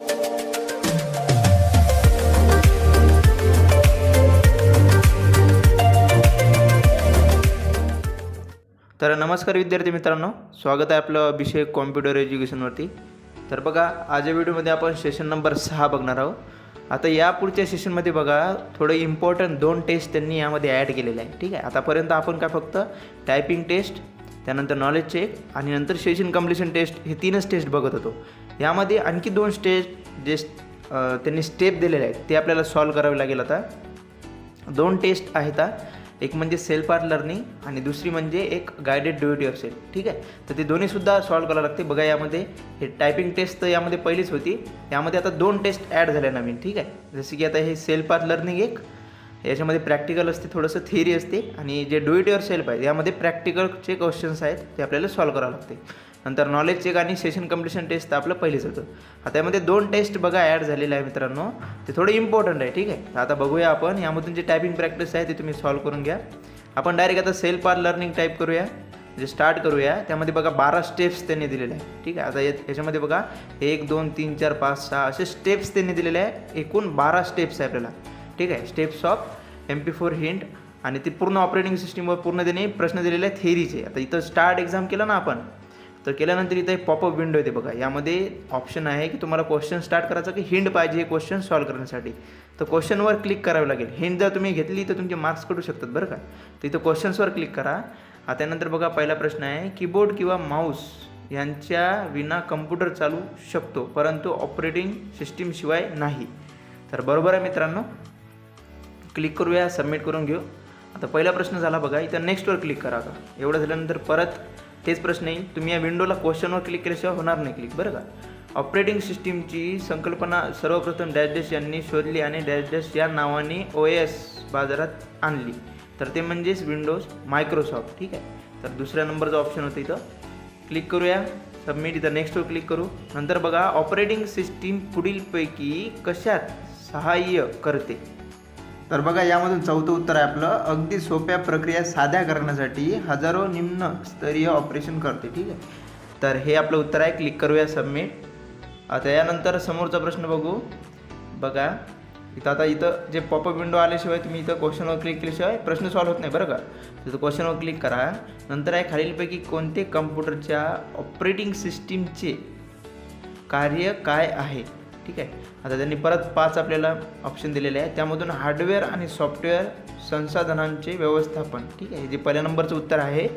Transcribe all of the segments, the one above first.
तर नमस्कार विद्यार्थी मित्रांनो, स्वागत आहे आपलं अभिषेक कॉम्प्युटर एज्युकेशनवरती. तर बघा, आज या व्हिडिओमध्ये आपण सेशन नंबर 6 बघणार आहोत. आता या पुढच्या सेशनमध्ये बघा, थोडं इम्पॉर्टंट 2 टेस्ट त्यांनी यामध्ये ॲड केलेले आहे. ठीक आहे, आतापर्यंत आपण काय फक्त टायपिंग टेस्ट, त्यानंतर नॉलेज चेक आणि नंतर सेशन कम्प्लिशन टेस्ट हे 3च टेस्ट बघत होतो. यामध्ये आणखी 2 टेस्ट जे त्यांनी स्टेप दिलेले आहेत ते आपल्याला सॉल्व करावे लागेल. आता 2 टेस्ट आहेत, एक म्हणजे सेल्फ पार्ट लर्निंग आणि दुसरी म्हणजे एक गायडेड डू इट युअरसेल्फ. ठीक आहे, तर ते दोन्हीसुद्धा सॉल्व करावं लागते. बघा, यामध्ये हे टायपिंग टेस्ट तर यामध्ये पहिलीच होती, यामध्ये आता 2 टेस्ट ॲड झाल्या नवीन. ठीक आहे, जसे की आता हे सेल्फ पार्ट लर्निंग एक, याच्यामध्ये प्रॅक्टिकल असते, थोडंसं थिअरी असते, आणि जे डू इट युअरसेल्फ आहे यामध्ये प्रॅक्टिकलचे क्वेश्चन्स आहेत ते आपल्याला सॉल्व करावं लागते. नंतर नॉलेज चेक आणि सेशन कम्प्लिशन टेस्ट तर आपलं पहिलेच होतं. आता यामध्ये 2 टेस्ट बघा ॲड झालेले आहे मित्रांनो, ते थोडं इम्पॉर्टंट आहे. ठीक आहे, आता बघूया आपण यामधून जे टायपिंग प्रॅक्टिस आहे ते तुम्ही सॉल्व करून घ्या. आपण डायरेक्ट आता सेल्फ पार्ट लर्निंग टाईप करूया, म्हणजे स्टार्ट करूया. त्यामध्ये बघा 12 स्टेप्स त्यांनी दिलेले आहे. ठीक आहे, आता याच्यामध्ये बघा 1 2 3 4 5 6 असे स्टेप्स त्यांनी दिलेले आहे. एकूण 12 स्टेप्स आहे आपल्याला. ठीक आहे, स्टेप्स ऑफ MP4 हिंट, आणि ते पूर्ण ऑपरेटिंग सिस्टीमवर पूर्ण त्यांनी प्रश्न दिलेले आहे थेअरीचे. आता इथं स्टार्ट एक्झाम केलं ना आपण, तर केल्यानंतर इथं एक पॉपअप विंडो येते बघा. यामध्ये ऑप्शन आहे की तुम्हाला क्वेश्चन स्टार्ट करायचं की हिंट पाहिजे हे क्वेश्चन सॉल्व करण्यासाठी. तर क्वेश्चनवर क्लिक करावं लागेल. हिंट जर तुम्ही घेतली तर तुमचे मार्क्स कटू शकतात बरं का. तर इथं क्वेश्चन्सवर क्लिक करा. त्यानंतर बघा पहिला प्रश्न आहे, कीबोर्ड किंवा माऊस यांच्या विना कम्प्युटर चालू शकतो परंतु ऑपरेटिंग सिस्टीमशिवाय नाही. तर बरोबर आहे मित्रांनो, क्लिक करूया, सबमिट करून घेऊ. आता पहिला प्रश्न झाला बघा, इथं नेक्स्टवर क्लिक करा. का एवढं झाल्यानंतर परत तेच प्रश्न येईल. तुम्ही या विंडोला क्वेश्चनवर क्लिक केल्याशिवाय होणार नाही क्लिक बरं का. ऑपरेटिंग सिस्टीमची संकल्पना सर्वप्रथम डॅश डॅश यांनी शोधली आणि डॅश डॅश या नावाने OS बाजारात आणली. तर ते म्हणजेच विंडोज मायक्रोसॉफ्ट. ठीक आहे, तर दुसऱ्या नंबरचा ऑप्शन होतं, इथं क्लिक करूया, सबमिट. इथं नेक्स्टवर क्लिक करू. नंतर बघा, ऑपरेटिंग सिस्टीम पुढीलपैकी कशात सहाय्य करते. तर बघा, यामधून चौथं उत्तर आहे आपलं, अगदी सोप्या प्रक्रिया साध्या करण्यासाठी हजारो निम्न स्तरीय ऑपरेशन करते. ठीक आहे, तर हे आपलं उत्तर आहे. क्लिक करूया, सबमिट. आता यानंतर समोरचा प्रश्न बघू. बघा इथं जे पॉपअप विंडो आल्याशिवाय तुम्ही इथं क्वेश्चनवर क्लिक केल्याशिवाय प्रश्न सॉल्व होत नाही बरं का. तिथं क्वेश्चनवर क्लिक करा. नंतर आहे, खालीलपैकी कोणते कम्प्युटरच्या ऑपरेटिंग सिस्टीमचे कार्य काय आहे. ठीक आहे, आता त्यांनी परत 5 आपल्याला ऑप्शन दिलेले आहे. त्यामधून हार्डवेअर आणि सॉफ्टवेअर संसाधनांचे व्यवस्थापन. ठीक आहे, जे पहिल्या नंबरचं उत्तर आहे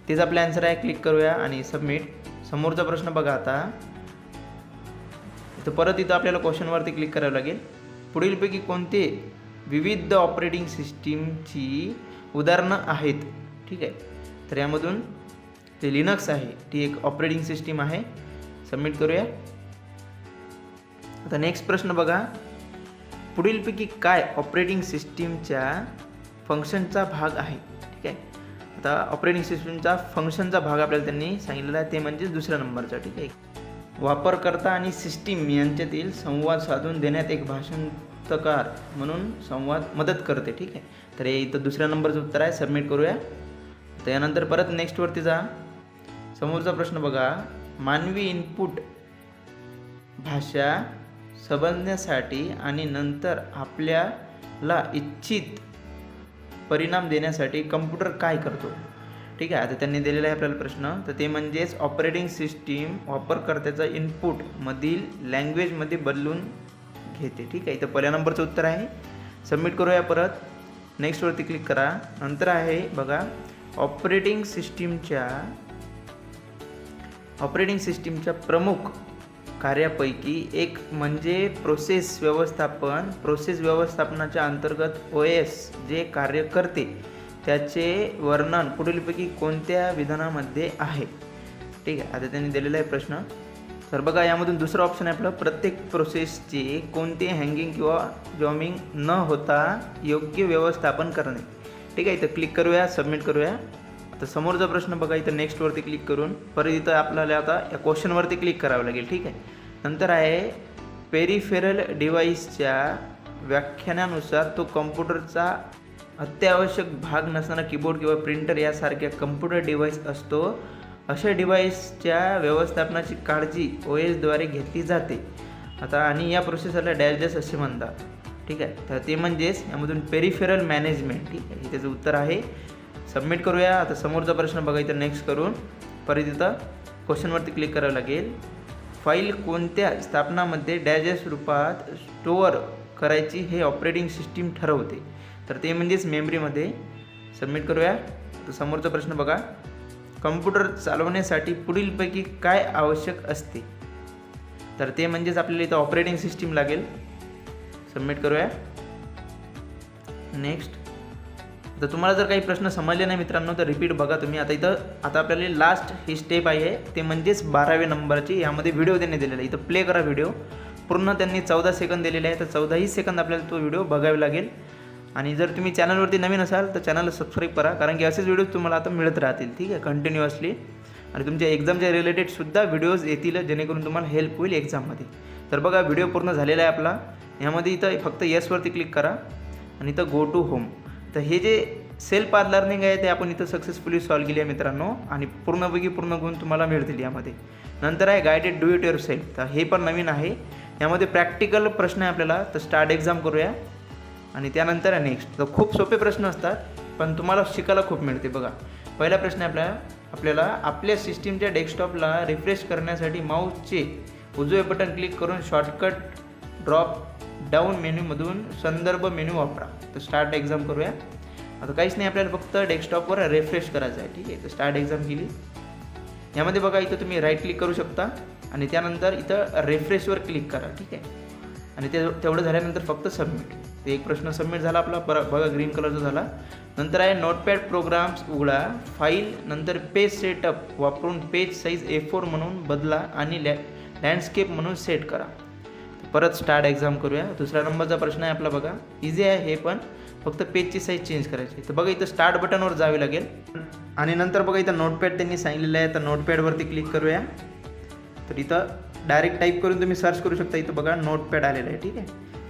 तेच आपलं आन्सर आहे. क्लिक करूया आणि सबमिट. समोरचा प्रश्न बघा, आता इथं आपल्याला क्वेश्चनवरती क्लिक करावं लागेल. पुढीलपैकी कोणते विविध ऑपरेटिंग सिस्टीमची उदाहरणं आहेत. ठीक आहे, तर यामधून ते लिनक्स आहे, ती एक ऑपरेटिंग सिस्टीम आहे. सबमिट करूया. आता नेक्स्ट प्रश्न बघा, पुढीलपैकी काय ऑपरेटिंग सिस्टीमच्या फंक्शनचा भाग आहे. ठीक आहे, आता ऑपरेटिंग सिस्टीमचा फंक्शनचा भाग आपल्याला त्यांनी सांगितलेला आहे, ते म्हणजे दुसऱ्या नंबरचा. ठीक आहे, वापरकर्ता आणि सिस्टीम यांच्यातील संवाद साधून देण्यात एक भाषांतरकार म्हणून संवाद मदत करते. ठीक आहे, तर हे इथं दुसऱ्या नंबरचं उत्तर आहे. सबमिट करूया. तर यानंतर परत नेक्स्टवरती जा. समोरचा प्रश्न बघा, मानवी इनपुट भाषा समजण्यासाठी आणि नंतर आपल्याला इच्छित परिणाम देण्यासाठी कम्प्युटर काय करतो. ठीक आहे, आता त्यांनी दिलेला आहे आपल्याला प्रश्न, तर ते म्हणजेच ऑपरेटिंग सिस्टीम वापरकर्त्याचा इनपुट मधील लँग्वेजमध्ये बदलून घेते. ठीक आहे, इथं पहिल्या नंबरचं उत्तर आहे. सबमिट करूया. परत नेक्स्टवरती क्लिक करा. नंतर आहे बघा, ऑपरेटिंग सिस्टीमच्या प्रमुख कार्यापैकी एक म्हणजे प्रोसेस व्यवस्थापन. प्रोसेस व्यवस्थापनाच्या अंतर्गत OS जे कार्य करते त्याचे वर्णन पुढीलपैकी कोणत्या विधानामध्ये आहे. ठीक आहे, आता त्यांनी दिलेला आहे प्रश्न. तर बघा, यामधून दुसरं ऑप्शन आहे आपलं, प्रत्येक प्रोसेसचे कोणते हँगिंग किंवा जॉमिंग न होता योग्य व्यवस्थापन करणे. ठीक आहे, इथं क्लिक करूया, सबमिट करूया. आता समोरचा प्रश्न बघा, इथं नेक्स्टवरती क्लिक करून परत इथं आपल्याला आता या क्वेश्चनवरती क्लिक करावं लागेल. ठीक आहे, नंतर आहे, पेरिफेरल डिव्हाइसच्या व्याख्यानानुसार तो कम्प्युटरचा अत्यावश्यक भाग नसणारा कीबोर्ड किंवा प्रिंटर यासारख्या कम्प्युटर डिव्हाइस असतो. अशा डिव्हाइसच्या व्यवस्थापनाची काळजी OS द्वारे घेतली जाते. आता आणि या प्रोसेसरला डॅश डॅश असे म्हणतात, ठीक आहे. तर ते म्हणजेच यामधून पेरिफेरल मॅनेजमेंट, ठीक आहे, हे त्याचं उत्तर आहे. सबमिट करूया. आता समोरचा प्रश्न बघा, इथं नेक्स्ट करून परत इथं क्वेश्चनवरती क्लिक करावं लागेल. फाईल कोणत्या स्थापनामध्ये डॅश डॅश रूपात स्टोअर करायची हे ऑपरेटिंग सिस्टीम ठरवते, तर ते म्हणजेच मेमरीमध्ये. सबमिट करूया. तर समोरचा प्रश्न बघा, कम्प्युटर चालवण्यासाठी पुढीलपैकी काय आवश्यक असते, तर ते म्हणजेच आपल्याला इथं ऑपरेटिंग सिस्टीम लागेल. सबमिट करूया. नेक्स्ट. तर तुम्हाला जर काही प्रश्न समजले नाही मित्रांनो तर रिपीट बघा तुम्ही. आता आपल्याला लास्ट ही स्टेप आहे, ते म्हणजेच 12व्या नंबरची. यामध्ये व्हिडिओ त्यांनी दिलेला आहे, इथं प्ले करा व्हिडिओ. पूर्ण त्यांनी 14 सेकंद दिलेले आहे, तर 14ही सेकंद आपल्याला तो व्हिडिओ बघावे लागेल. आणि जर तुम्ही चॅनलवरती नवीन असाल तर चॅनलला सबस्क्राईब करा, कारण की असेच व्हिडिओज तुम्हाला आता मिळत राहतील, ठीक आहे, कंटिन्युअसली. आणि तुमच्या एक्झामच्या रिलेटेडसुद्धा व्हिडिओज येतील, जेणेकरून तुम्हाला हेल्प होईल एक्झाममध्ये. तर बघा व्हिडिओ पूर्ण झालेला आहे आपला. यामध्ये इथं फक्त येसवरती क्लिक करा आणि इथं गो टू होम. तर हे जे सेल्फ पाथ लर्निंग आहे ते आपण इथं सक्सेसफुली सॉल्व केली आहे मित्रांनो, आणि पूर्णपैकी पूर्ण गुण तुम्हाला मिळतील यामध्ये. नंतर आहे guided do it your self, तर हे पण नवीन आहे. यामध्ये प्रॅक्टिकल प्रश्न आहे आपल्याला. तर स्टार्ट एक्झाम करूया आणि त्यानंतर आहे नेक्स्ट. तर खूप सोपे प्रश्न असतात, पण तुम्हाला शिकायला खूप मिळते. बघा पहिला प्रश्न आहे आपल्याला आपल्या सिस्टीमच्या डेस्कटॉपला रिफ्रेश करण्यासाठी माऊसचे उजवे बटन क्लिक करून शॉर्टकट ड्रॉप डाऊन मेन्यूमधून संदर्भ मेन्यू वापरा. तर स्टार्ट एक्झाम करूया. आता काहीच नाही, आपल्याला फक्त डेस्कटॉपवर रिफ्रेश करायचं आहे, ठीक आहे. तर स्टार्ट एक्झाम केली. यामध्ये बघा इथं तुम्ही राईट क्लिक करू शकता आणि त्यानंतर इथं रिफ्रेशवर क्लिक करा, ठीक आहे. आणि तेवढं झाल्यानंतर फक्त सबमिट. ते एक प्रश्न सबमिट झाला आपला. बघा ग्रीन कलरचा झाला. नंतर आहे नोटपॅड प्रोग्राम्स उघडा, फाईल, नंतर पेज सेटअप वापरून पेज साईज A4 म्हणून बदला आणि लँडस्केप म्हणून सेट करा. परत स्टार्ट एक्झाम करूया. दुसऱ्या नंबरचा प्रश्न आहे आपला. बघा इझी आहे हे पण, फक्त पेजची साईज चेंज करायची. तर बघा इथं स्टार्ट बटनवर जावे लागेल आणि नंतर बघा इथं नोटपॅड त्यांनी सांगितलेलं आहे, तर नोटपॅडवरती क्लिक करूया. तर इथं डायरेक्ट टाईप करून तुम्ही सर्च करू शकता. इथं बघा नोटपॅड आलेलं आहे, ठीक आहे.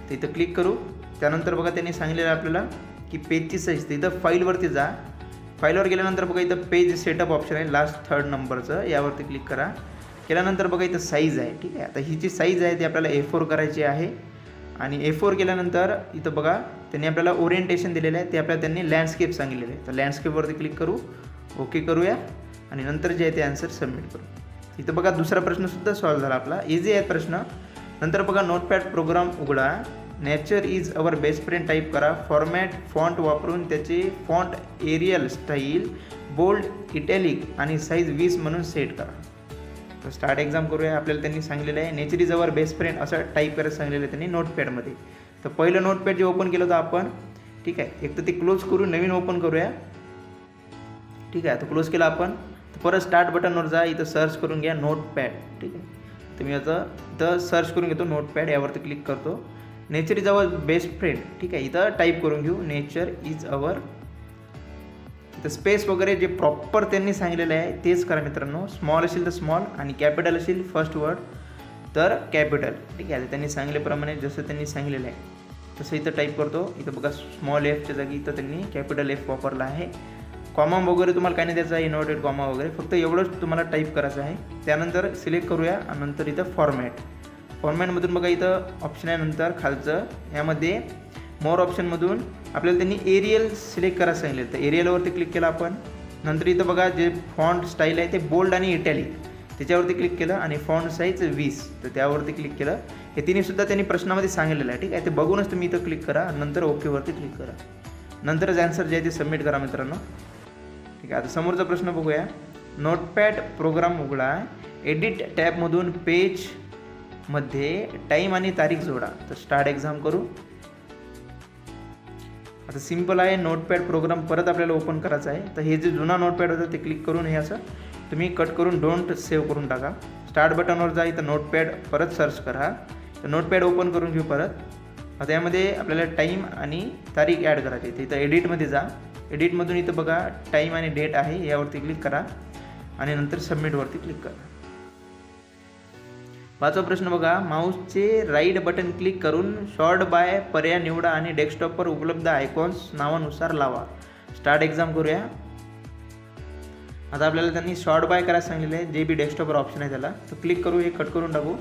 तर इथं क्लिक करू. त्यानंतर बघा त्यांनी सांगितलेलं आहे आपल्याला की पेजची साईज. तर इथं फाईलवरती जा. फाईलवर गेल्यानंतर बघा इथं पेज सेटअप ऑप्शन आहे लास्ट 3rd नंबरचं, यावरती क्लिक करा. केल्यानंतर बघा इथं साईज आहे, ठीक आहे. आता ही जी साईज आहे ती आपल्याला A4 करायची आहे. आणि A4 केल्यानंतर इथं बघा त्यांनी आपल्याला ओरिएंटेशन दिलेलं आहे, ते आपल्याला त्यांनी लँडस्केप सांगितलेलं आहे. तर लँडस्केपवरती क्लिक करू, ओके करूया आणि नंतर जे आहे ते आन्सर सबमिट करू. इथं बघा दुसरा प्रश्नसुद्धा सॉल्व झाला आपला. इझी आहे प्रश्न. नंतर बघा नोटपॅड प्रोग्राम उघडा, nature is our best friend type करा, फॉर्मॅट फॉन्ट वापरून त्याचे font Arial style bold italic आणि साईज 20 म्हणून सेट करा. तर स्टार्ट एक्झाम करूया. आपल्याला त्यांनी सांगलेलं आहे nature is our best friend असं टाईप करायला सांगलेलं आहे त्यांनी नोटपॅडमध्ये. तर पहिलं नोटपॅड जे ओपन केलं होतं आपण, ठीक आहे, एक तर ते क्लोज करून नवीन ओपन करूया, ठीक आहे. तर क्लोज केलं आपण. तर परत स्टार्ट बटनवर जा, इथं सर्च करून घ्या नोटपॅड, ठीक आहे. तर मी आता इथं सर्च करून घेतो नोटपॅड, यावरती क्लिक करतो. Nature is our best friend, ठीक आहे. इथं टाईप करून घेऊ नेचर इज अवर. तर स्पेस वगैरे जे प्रॉपर त्यांनी सांगितलेलं आहे तेच करा मित्रांनो. स्मॉल असेल तर स्मॉल आणि कॅपिटल असेल फर्स्ट वर्ड तर कॅपिटल, ठीक आहे. त्यांनी सांगितल्याप्रमाणे जसं त्यांनी सांगितलेलं आहे तसं इथं टाईप करतो. इथं बघा स्मॉल एफच्या जागी इथं त्यांनी कॅपिटल F वापरला आहे. कॉमा वगैरे तुम्हाला काही नाही द्यायचं आहे, इन्व्हर्टेड कॉमा वगैरे, फक्त एवढंच तुम्हाला टाईप करायचं आहे. त्यानंतर सिलेक्ट करूया आणि नंतर इथं फॉर्मॅटमधून बघा इथं ऑप्शन आहे नंतर खालचं, यामध्ये मोर ऑप्शनमधून आपल्याला त्यांनी एरियल सिलेक्ट करायला सांगितलं. तर एरियलवरती क्लिक केलं आपण. नंतर इथं बघा जे फॉन्ट स्टाईल आहे ते बोल्ड आणि इटॅलिक, त्याच्यावरती क्लिक केलं आणि फॉन्ट साईज 20, तर त्यावरती क्लिक केलं. हे तिन्हीसुद्धा त्यांनी प्रश्नामध्ये सांगितलेलं आहे, ठीक आहे. ते बघूनच तुम्ही इथं क्लिक करा, नंतर ओकेवरती क्लिक करा. नंतरच आन्सर जे आहे ते सबमिट करा मित्रांनो, ठीक आहे. आता समोरचा प्रश्न बघूया. नोटपॅड प्रोग्राम उघडा, एडिट टॅबमधून पेजमध्ये टाईम आणि तारीख जोडा. तर स्टार्ट एक्झाम करू. आता सिम्पल आहे. नोटपॅड प्रोग्राम परत आपल्याला ओपन करायचा आहे. तर हे जे जुना नोटपॅड होतं ते क्लिक करून हे असं तुम्ही कट करून डोंट सेव्ह करून टाका. स्टार्ट बटनवर जा, इथं नोटपॅड परत सर्च करा. तर नोटपॅड ओपन करून घेऊ परत. आता यामध्ये आपल्याला टाईम आणि तारीख ॲड करायची. तर इथं एडिटमध्ये जा. एडिटमधून इथं बघा टाईम आणि डेट आहे, यावरती क्लिक करा आणि नंतर सबमिटवरती क्लिक करा. 5वा प्रश्न बघा. माऊसचे राईट बटन क्लिक करून शॉर्ट बाय पर्याय निवडा आणि डेस्कटॉपवर उपलब्ध आयकॉन्स नावानुसार लावा. स्टार्ट एक्झाम करूया. आता आपल्याला त्यांनी शॉर्ट बाय करायला सांगितलेलं आहे, जे बी डेस्कटॉपवर ऑप्शन आहे त्याला. तर क्लिक करू, हे कट करून टाकू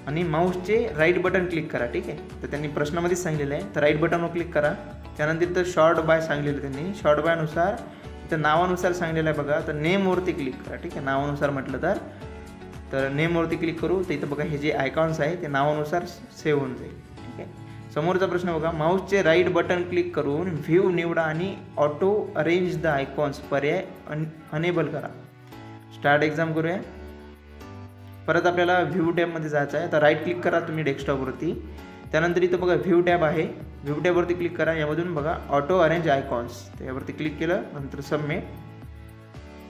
आणि माऊसचे राईट बटन क्लिक करा. ठीक आहे, तर त्यांनी प्रश्नामध्येच सांगितलेलं आहे. तर राईट बटनवर क्लिक करा. त्यानंतर इथं शॉर्ट बाय सांगलेलं त्यांनी. शॉर्ट बायनुसार इथं नावानुसार सांगलेलं आहे बघा. तर नेमवरती क्लिक करा. ठीक आहे, नावानुसार म्हटलं तर नेमवरती क्लिक करू. तर इथं बघा हे जे आयकॉन्स आहे ते नावानुसार सेव्ह होऊन जाईल. ठीक आहे, समोरचा प्रश्न बघा. माऊसचे राईट बटन क्लिक करून व्ह्यू निवडा आणि ऑटो अरेंज द आयकॉन्स पर्याय अनेबल करा. स्टार्ट एक्झाम करूया. परत आपल्याला व्ह्यू टॅबमध्ये जायचं आहे. तर राईट क्लिक करा तुम्ही डेस्कटॉपवरती. त्यानंतर इथं बघा व्ह्यू टॅब आहे. व्ह्यू टॅबवरती क्लिक करा. यामधून बघा ऑटो अरेंज आयकॉन्स, त्यावरती क्लिक केलं नंतर सबमिट.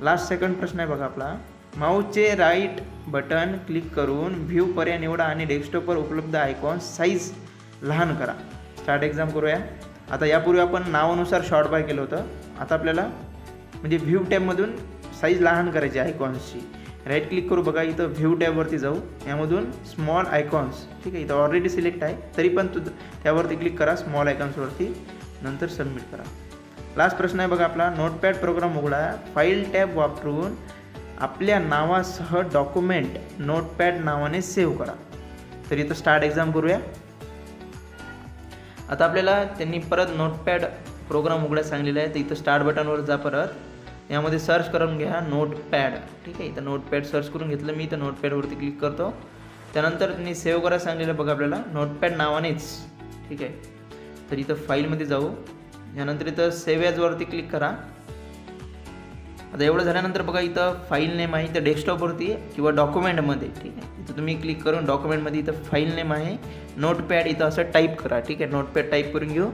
लास्ट सेकंड प्रश्न आहे बघा आपला. माऊसचे राईट बटन क्लिक करून व्ह्यू पर्याय निवडा आणि डेस्कटॉपवर उपलब्ध आयकॉन्स साईज लहान करा. स्टार्ट एक्झाम करूया. आता यापूर्वी आपण नावानुसार शॉर्ट बाय केलं होतं. आता आपल्याला म्हणजे व्ह्यू टॅबमधून साईज लहान करायची आयकॉन्सची. राईट क्लिक करू. बघा इथं व्ह्यू टॅबवरती जाऊ. यामधून स्मॉल आयकॉन्स, ठीक आहे, इथं ऑलरेडी सिलेक्ट आहे तरी पण त्यावरती क्लिक करा स्मॉल आयकॉन्सवरती, नंतर सबमिट करा. लास्ट प्रश्न आहे बघा आपला. नोटपॅड प्रोग्राम उघडा. फाईल टॅब वापरून आपल्या नावासह डॉक्युमेंट नोटपॅड नावाने सेव्ह करा. तर इथं स्टार्ट एक्झाम करूया. आता आपल्याला त्यांनी परत नोटपॅड प्रोग्राम उघडायला सांगलेला आहे. तर इथं स्टार्ट बटनवर जा. परत यामध्ये सर्च करून घ्या नोटपॅड. ठीक आहे, इथं नोटपॅड सर्च करून घेतलं मी. इथं नोटपॅडवरती क्लिक करतो. त्यानंतर त्यांनी सेव्ह करायला सांगलेलं बघा आपल्याला नोटपॅड नावानेच. ठीक आहे, तर इथं फाईलमध्ये जाऊ. यानंतर इथं सेव्ह ॲजवरती क्लिक करा. आता एवढं झाल्यानंतर बघा इथं फाईल नेम आहे. इथं डेस्कटॉपवरती किंवा डॉक्युमेंटमध्ये. ठीक आहे, इथं तुम्ही क्लिक करून डॉक्युमेंटमध्ये इथं फाईल नेम आहे नोटपॅड, इथं असं टाईप करा. ठीक आहे, नोटपॅड टाईप करून घेऊ.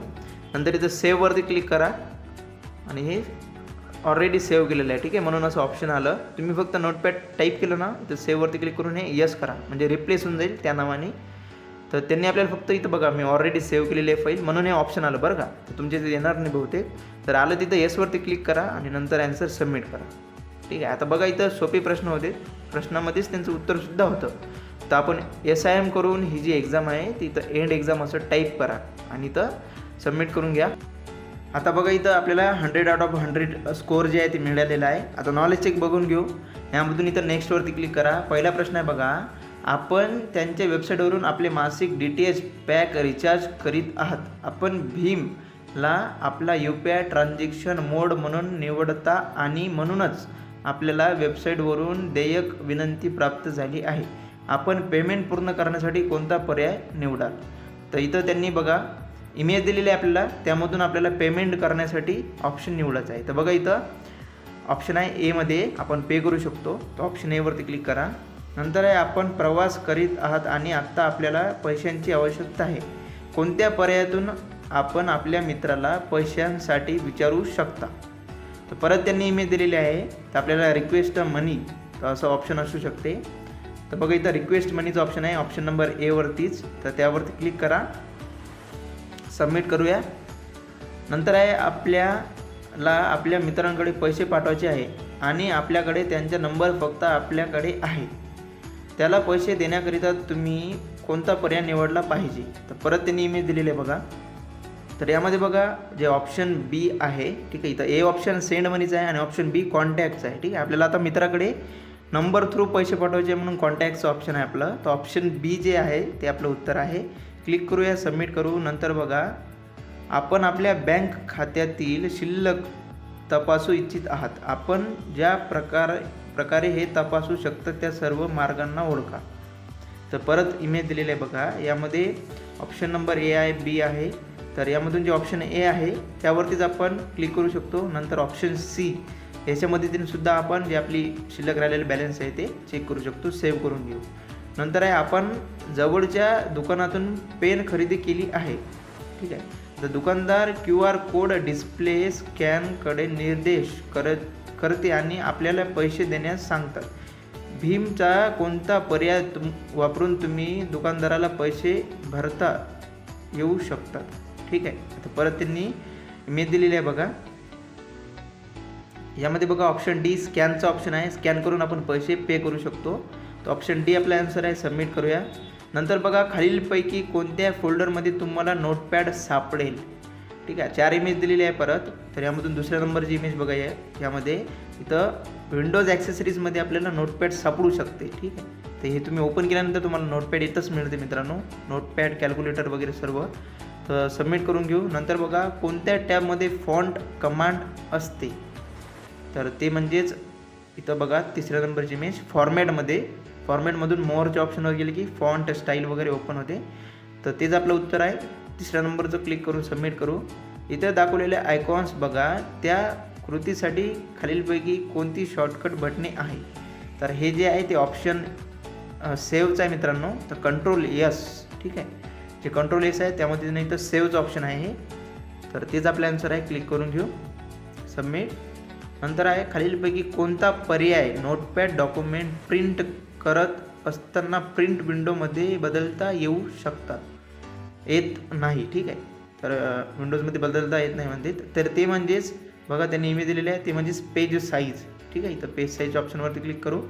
नंतर इथं सेव्हवरती क्लिक करा आणि हे ऑलरेडी सेव्ह केलेलं आहे. ठीक आहे, म्हणून असं ऑप्शन आलं. तुम्ही फक्त नोटपॅड टाईप केलं ना तर सेव्हवरती क्लिक करून हे यस करा, म्हणजे रिप्लेस होऊन जाईल त्या नावाने. तर त्यांनी आपल्याला फक्त इथं बघा मी ऑलरेडी सेव्ह केलेली आहे फाईल, म्हणून हे ऑप्शन आलं बरं का. तर तुमच्या इथे येणार नाही बहुतेक. तर आलं तिथं येसवरती क्लिक करा आणि नंतर ॲन्सर सबमिट करा. ठीक आहे, आता बघा इथं सोपे प्रश्न होते. प्रश्नामध्येच त्यांचं उत्तरसुद्धा होतं. तर आपण SIM करून ही जी एक्झाम आहे ती इथं एंड एक्झाम असं टाईप करा आणि इथं सबमिट करून घ्या. आता बघा इथं आपल्याला 100 आउट ऑफ 100 स्कोअर जे आहे ते मिळालेलं आहे. आता नॉलेज चेक बघून घेऊ. यामधून इथं नेक्स्टवरती क्लिक करा. पहिला प्रश्न आहे बघा. आपण त्यांच्या वेबसाईटवरून आपले मासिक DTH पॅक रिचार्ज करीत आहात. आपण भीमला आपला UPI ट्रान्झॅक्शन मोड म्हणून निवडता आणि म्हणूनच आपल्याला वेबसाईटवरून देयक विनंती प्राप्त झाली आहे. आपण पेमेंट पूर्ण करण्यासाठी कोणता पर्याय निवडाल? तर इथं त्यांनी बघा इमेज दिलेली आहे आपल्याला, त्यामधून आपल्याला पेमेंट करण्यासाठी ऑप्शन निवडायचा आहे. तर बघा इथं ऑप्शन आहे एमध्ये आपण पे करू शकतो. तो ऑप्शन एवरती क्लिक करा. नंतर आहे आपण प्रवास करीत आहात आणि आत्ता आपल्याला पैशांची आवश्यकता आहे. कोणत्या पर्यायातून आपण आपल्या मित्राला पैशांसाठी विचारू शकता? तर परत त्यांनी इमेज दिलेली आहे. तर आपल्याला रिक्वेस्ट मनी तर असं ऑप्शन असू शकते. तर बघा इथं रिक्वेस्ट मनीचं ऑप्शन आहे, ऑप्शन नंबर एवरतीच. तर त्यावरती क्लिक करा, सबमिट करूया. नंतर आहे आपल्याला आपल्या मित्रांकडे पैसे पाठवायचे आहे आणि आपल्याकडे त्यांचा नंबर फक्त आपल्याकडे आहे. त्याला पैसे देण्याकरिता तुम्ही कोणता पर्याय निवडला पाहिजे? तर परत त्यांनी इमेज दिलेली आहे बघा. तर यामध्ये बघा जे ऑप्शन बी आहे, ठीक आहे, इथं ए ऑप्शन सेंड मनीचं आहे आणि ऑप्शन बी कॉन्टॅक्टचं आहे. ठीक आहे, आपल्याला आता मित्राकडे नंबर थ्रू पैसे पाठवायचे म्हणून कॉन्टॅक्टचं ऑप्शन आहे आपलं. तर ऑप्शन बी जे आहे ते आपलं उत्तर आहे. क्लिक करूया, सबमिट करू. नंतर बघा आपण आपल्या बँक खात्यातील शिल्लक तपासू इच्छित आहात. आपण ज्या प्रकारे हे तपासू शकता त्या सर्व मार्गांना ओळखा. तर परत इमेज दिलेली आहे बघा. यामध्ये ऑप्शन नंबर ए आहे, बी आहे. तर यामधून जे ऑप्शन ए आहे त्यावरतीच आपण क्लिक करू शकतो. नंतर ऑप्शन सी याच्या मदतीने सुद्धा आपण जे आपली शिल्लक राहिलेली बॅलन्स आहे ते चेक करू शकतो, सेव्ह करून घेऊ. नंतर आहे आपण जवळच्या दुकानातून पेन खरेदी केली आहे. ठीक आहे, तर दुकानदार QR कोड डिस्प्ले स्कॅनकडे निर्देश करते आणि आपल्याला पैसे देण्यास सांगतात. भीमचा कोणता पर्याय वापरून तुम्ही दुकानदाराला पैसे भरता येऊ शकतात? ठीक आहे, आता परत त्यांनी इमेज दिलेली आहे बघा. यामध्ये बघा ऑप्शन डी स्कॅनचा ऑप्शन आहे. स्कॅन करून आपण पैसे पे करू शकतो. तर ऑप्शन डी आपला आन्सर आहे. सबमिट करूया. नंतर बघा खालीलपैकी कोणत्या फोल्डरमध्ये तुम्हाला नोटपॅड सापडेल? ठीक आहे, 4 इमेज दिलेली आहे परत. तर यामधून दुसऱ्या नंबरची इमेज बघा आहे. यामध्ये इथं विंडोज ॲक्सेसरीजमध्ये आपल्याला नोटपॅड सापडू शकते. ठीक आहे, तर हे तुम्ही ओपन केल्यानंतर तुम्हाला नोटपॅड इथंच मिळते मित्रांनो, नोटपॅड, कॅल्क्युलेटर वगैरे सर्व. तर सबमिट करून घेऊ. नंतर बघा कोणत्या टॅबमध्ये फॉन्ट कमांड असते, तर ते म्हणजेच इथं बघा तिसऱ्या नंबरची इमेज फॉर्मॅटमध्ये. फॉर्मॅटमधून मोअरच्या ऑप्शनवर गेले की फॉन्ट स्टाईल वगैरे ओपन होते. तर तेच आपलं उत्तर आहे. तिसऱ्या नंबरचं क्लिक करून सबमिट करू. इथं दाखवलेले आयकॉन्स बघा, त्या कृतीसाठी खालीलपैकी कोणती शॉर्टकट बटणे आहे. तर हे जे आहे ते ऑप्शन सेव्हचं आहे मित्रांनो. तर कंट्रोल एस, ठीक आहे, जे कंट्रोल एस आहे त्यामध्ये नाही तर सेव्हचं ऑप्शन आहे हे. तर तेच आपलं आन्सर आहे. क्लिक करून घेऊ, सबमिट. नंतर आहे खालीलपैकी कोणता पर्याय नोटपॅड डॉक्युमेंट प्रिंट करत असताना प्रिंट विंडोमध्ये बदलता येऊ शकतात, येत नाही, ठीक आहे. तर विंडोजमध्ये बदलता येत नाही म्हणते. तर ते म्हणजेच बघा त्यांनी इमेज दिलेले आहे, ते म्हणजेच पेज साईज, ठीक आहे. इथं पेज साईज ऑप्शनवरती क्लिक करू.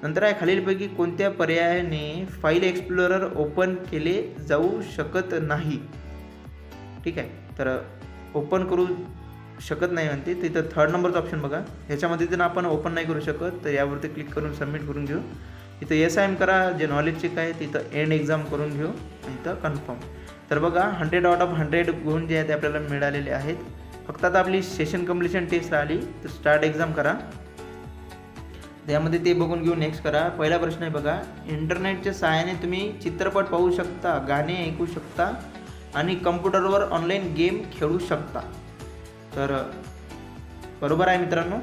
नंतर आहे खालीलपैकी कोणत्या पर्यायाने फाईल एक्सप्लोरर ओपन केले जाऊ शकत नाही, ठीक आहे. तर ओपन करू शकत नाही म्हणते. तिथं थर्ड नंबरचं ऑप्शन बघा, ह्याच्यामध्ये जर आपण ओपन नाही करू शकत तर यावरती क्लिक करून सबमिट करून घेऊ. इथं एस आय एम करा, जे नॉलेज चेक आहे तिथं एंड एक्झाम करून घेऊ, इथं कन्फर्म. तर बघा 100 आउट ऑफ 100 गुण जे आहेत ते आपल्याला मिळालेले आहेत. फक्त आता आपली सेशन कम्प्लिशन टेस्ट राहिली, तर स्टार्ट एक्झाम करा, त्यामध्ये ते बघून घेऊ. नेक्स्ट करा. पहिला प्रश्न आहे बघा, इंटरनेटच्या सहाय्याने तुम्ही चित्रपट पाहू शकता, गाणे ऐकू शकता आणि कम्प्युटरवर ऑनलाईन गेम खेळू शकता. तर बरोबर आहे मित्रांनो.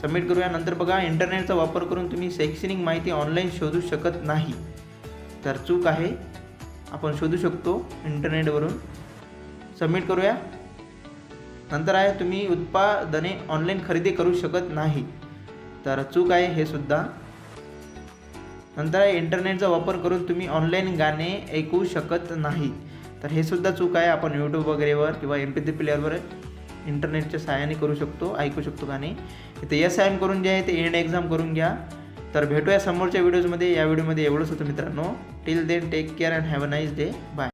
सबमिट करूया. नंतर बघा इंटरनेटचा वापर करून तुम्ही शैक्षणिक माहिती ऑनलाईन शोधू शकत नाही. तर चूक आहे, आपण शोधू शकतो इंटरनेटवरून. सबमिट करूया. नंतर आहे तुम्ही उत्पादने ऑनलाईन खरेदी करू शकत नाही. तर चूक आहे हे सुद्धा. नंतर आहे इंटरनेटचा वापर करून तुम्ही ऑनलाईन गाणे ऐकू शकत नाही. तर हे सुद्धा चूक आहे. आपण यूट्यूब वगैरेवर किंवा MP3 प्लेअरवर इंटरनेटच्या सहाय्याने करू शकतो, ऐकू शकतो गाणे. इथे एस आय एम करून जे आहे ते एंड एक्झाम करून घ्या. तर भेटूया समोरच्या व्हिडिओजमध्ये. या व्हिडिओमध्ये एवढंच होतं मित्रांनो. Till then take care and have a nice day. Bye.